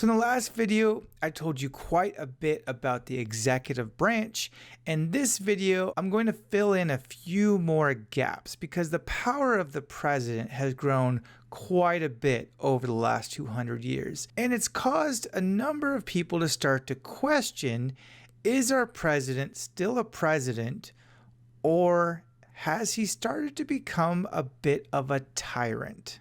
So in the last video, I told you quite a bit about the executive branch. In this video, I'm going to fill in a few more gaps because the power of the president has grown quite a bit over the last 200 years. And it's caused a number of people to start to question, is our president still a president, or has he started to become a bit of a tyrant?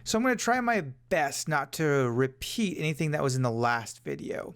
So I'm going to try my best not to repeat anything that was in the last video.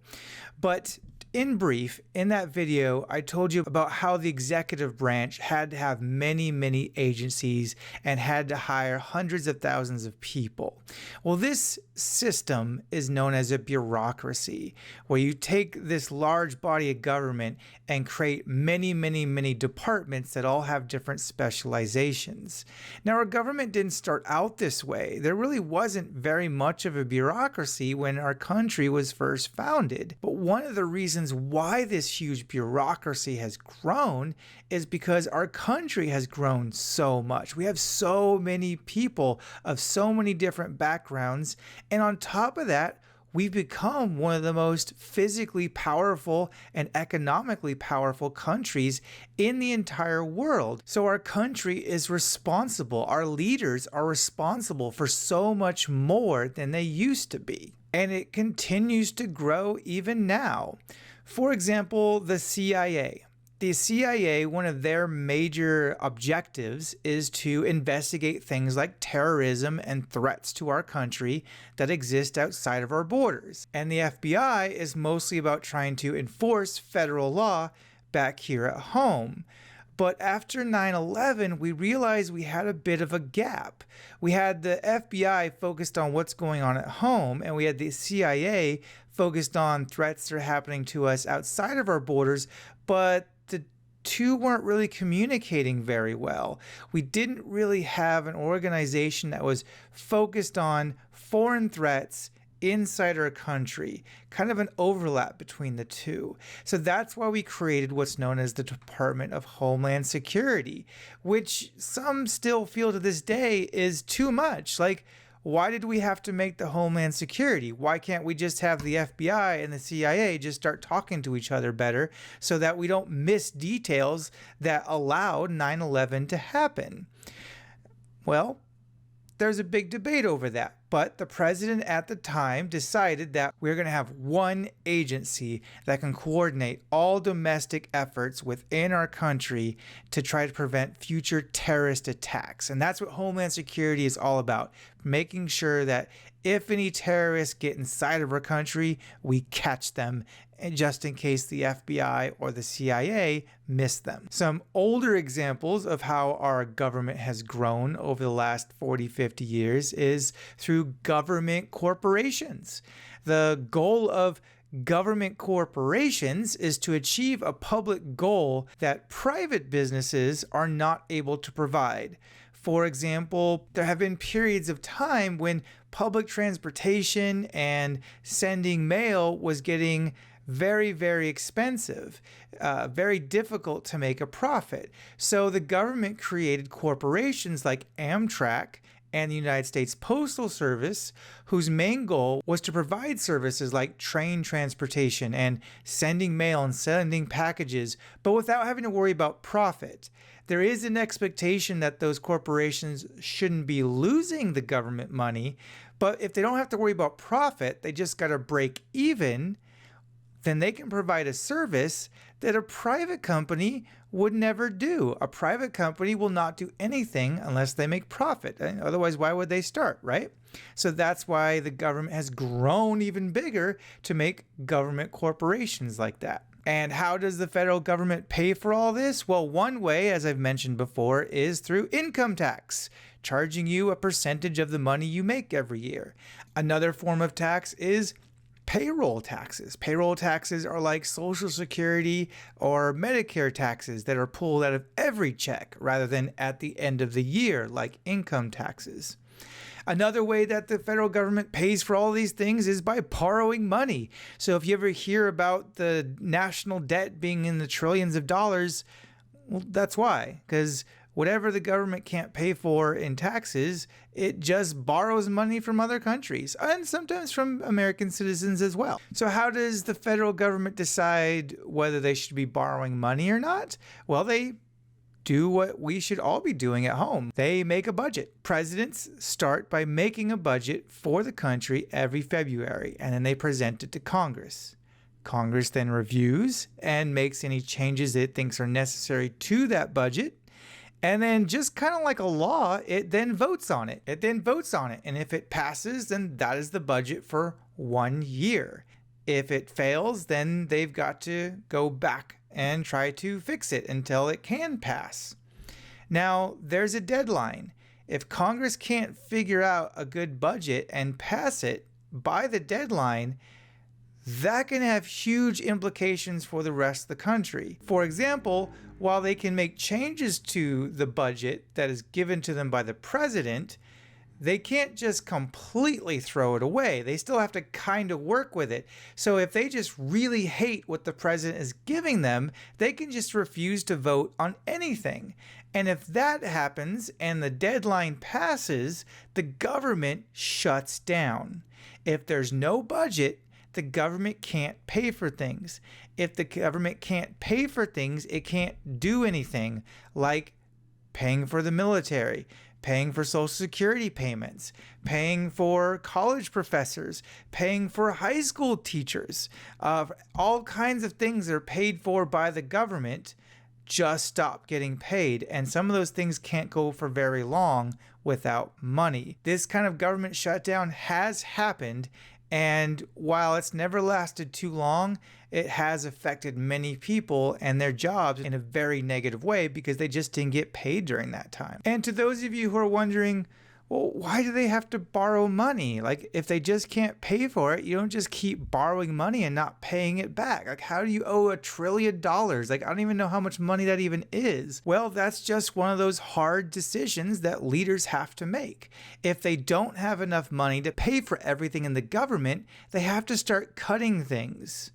But in brief, in that video, I told you about how the executive branch had to have many agencies and had to hire hundreds of thousands of people. Well, this system is known as a bureaucracy, where you take this large body of government and create many departments that all have different specializations. Now, our government didn't start out this way. There really wasn't very much of a bureaucracy when our country was first founded. But one of the reasons why this huge bureaucracy has grown is because our country has grown so much. We have so many people of so many different backgrounds, and on top of that, we've become one of the most physically powerful and economically powerful countries in the entire world. So our country is responsible, our leaders are responsible for so much more than they used to be. And it continues to grow even now. For example, the CIA. The CIA, one of their major objectives is to investigate things like terrorism and threats to our country that exist outside of our borders. And the FBI is mostly about trying to enforce federal law back here at home. But after 9/11, we realized we had a bit of a gap. We had the FBI focused on what's going on at home, and we had the CIA focused on threats that are happening to us outside of our borders, but the two weren't really communicating very well. We didn't really have an organization that was focused on foreign threats inside our country, kind of an overlap between the two. So that's why we created what's known as the Department of Homeland Security, which some still feel to this day is too much. Like, why did we have to make the Homeland Security? Why can't we just have the FBI and the CIA just start talking to each other better so that we don't miss details that allowed 9/11 to happen? Well, there's a big debate over that, but the president at the time decided that we're going to have one agency that can coordinate all domestic efforts within our country to try to prevent future terrorist attacks. And that's what Homeland Security is all about, making sure that if any terrorists get inside of our country, we catch them, and just in case the FBI or the CIA miss them. Some older examples of how our government has grown over the last 40-50 years is through government corporations. The goal of government corporations is to achieve a public goal that private businesses are not able to provide. For example, there have been periods of time when public transportation and sending mail was getting very expensive, very difficult to make a profit. So the government created corporations like Amtrak and the United States Postal Service, whose main goal was to provide services like train transportation and sending mail and sending packages, but without having to worry about profit. There is an expectation that those corporations shouldn't be losing the government money, but if they don't have to worry about profit, they just got to break even, then they can provide a service that a private company would never do. A private company will not do anything unless they make profit. Otherwise, why would they start, right? So that's why the government has grown even bigger to make government corporations like that. And how does the federal government pay for all this? Well, one way, as I've mentioned before, is through income tax, charging you a percentage of the money you make every year. Another form of tax is payroll taxes. Payroll taxes are like Social Security or Medicare taxes that are pulled out of every check rather than at the end of the year like income taxes. Another way that the federal government pays for all these things is by borrowing money. So if you ever hear about the national debt being in the trillions of dollars, Well, that's why, because whatever the government can't pay for in taxes, it just borrows money from other countries and sometimes from American citizens as well. So how does the federal government decide whether they should be borrowing money or not? Well, they do what we should all be doing at home. They make a budget. Presidents start by making a budget for the country every February, and then they present it to Congress. Congress then reviews and makes any changes it thinks are necessary to that budget. And then just kind of like a law, it then votes on it. And if it passes, then that is the budget for 1 year. If it fails, then they've got to go back and try to fix it until it can pass. Now, there's a deadline. If Congress can't figure out a good budget and pass it by the deadline, that can have huge implications for the rest of the country. For example, while they can make changes to the budget that is given to them by the president, they can't just completely throw it away. They still have to kind of work with it. So if they just really hate what the president is giving them, they can just refuse to vote on anything. And if that happens and the deadline passes, the government shuts down. If there's no budget, the government can't pay for things. If the government can't pay for things, it can't do anything like paying for the military, paying for Social Security payments, paying for college professors, paying for high school teachers. All kinds of things that are paid for by the government just stop getting paid. And some of those things can't go for very long without money. This kind of government shutdown has happened. And while it's never lasted too long, it has affected many people and their jobs in a very negative way because they just didn't get paid during that time. And to those of you who are wondering, well, why do they have to borrow money? Like, if they just can't pay for it, you don't just keep borrowing money and not paying it back. Like, how do you owe $1 trillion? Like, I don't even know how much money that even is. Well, that's just one of those hard decisions that leaders have to make. If they don't have enough money to pay for everything in the government, they have to start cutting things.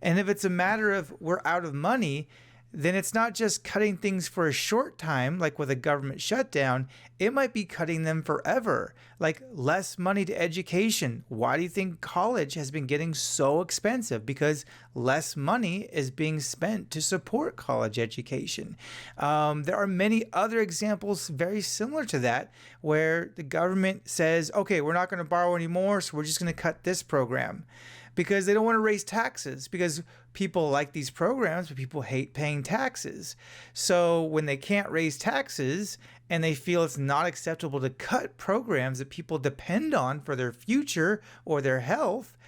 And if it's a matter of we're out of money, then it's not just cutting things for a short time, like with a government shutdown. It might be cutting them forever, like less money to education. Why do you think college has been getting so expensive? Because less money is being spent to support college education. There are many other examples very similar to that, where the government says, okay, we're not going to borrow anymore, so we're just going to cut this program. Because they don't want to raise taxes, because people like these programs, but people hate paying taxes. So when they can't raise taxes and they feel it's not acceptable to cut programs that people depend on for their future or their health,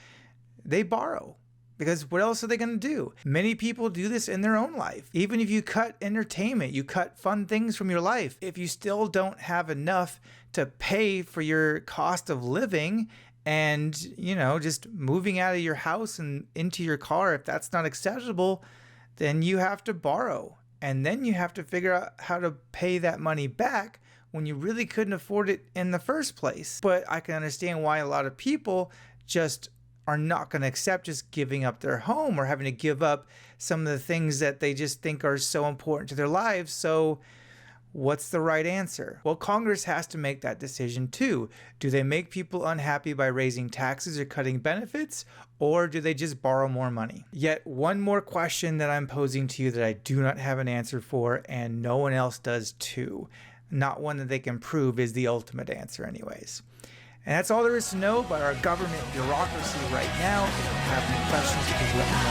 they borrow. Because what else are they going to do? Many people do this in their own life. Even if you cut entertainment, you cut fun things from your life, if you still don't have enough to pay for your cost of living, and, just moving out of your house and into your car, if that's not acceptable, then you have to borrow. And then you have to figure out how to pay that money back when you really couldn't afford it in the first place. But I can understand why a lot of people just are not going to accept just giving up their home or having to give up some of the things that they just think are so important to their lives. So what's the right answer? Well, Congress has to make that decision too. Do they make people unhappy by raising taxes or cutting benefits, or do they just borrow more money? Yet one more question that I'm posing to you that I do not have an answer for, and no one else does too. Not one that they can prove is the ultimate answer anyways. And that's all there is to know about our government bureaucracy right now. If you have any questions, please let me know.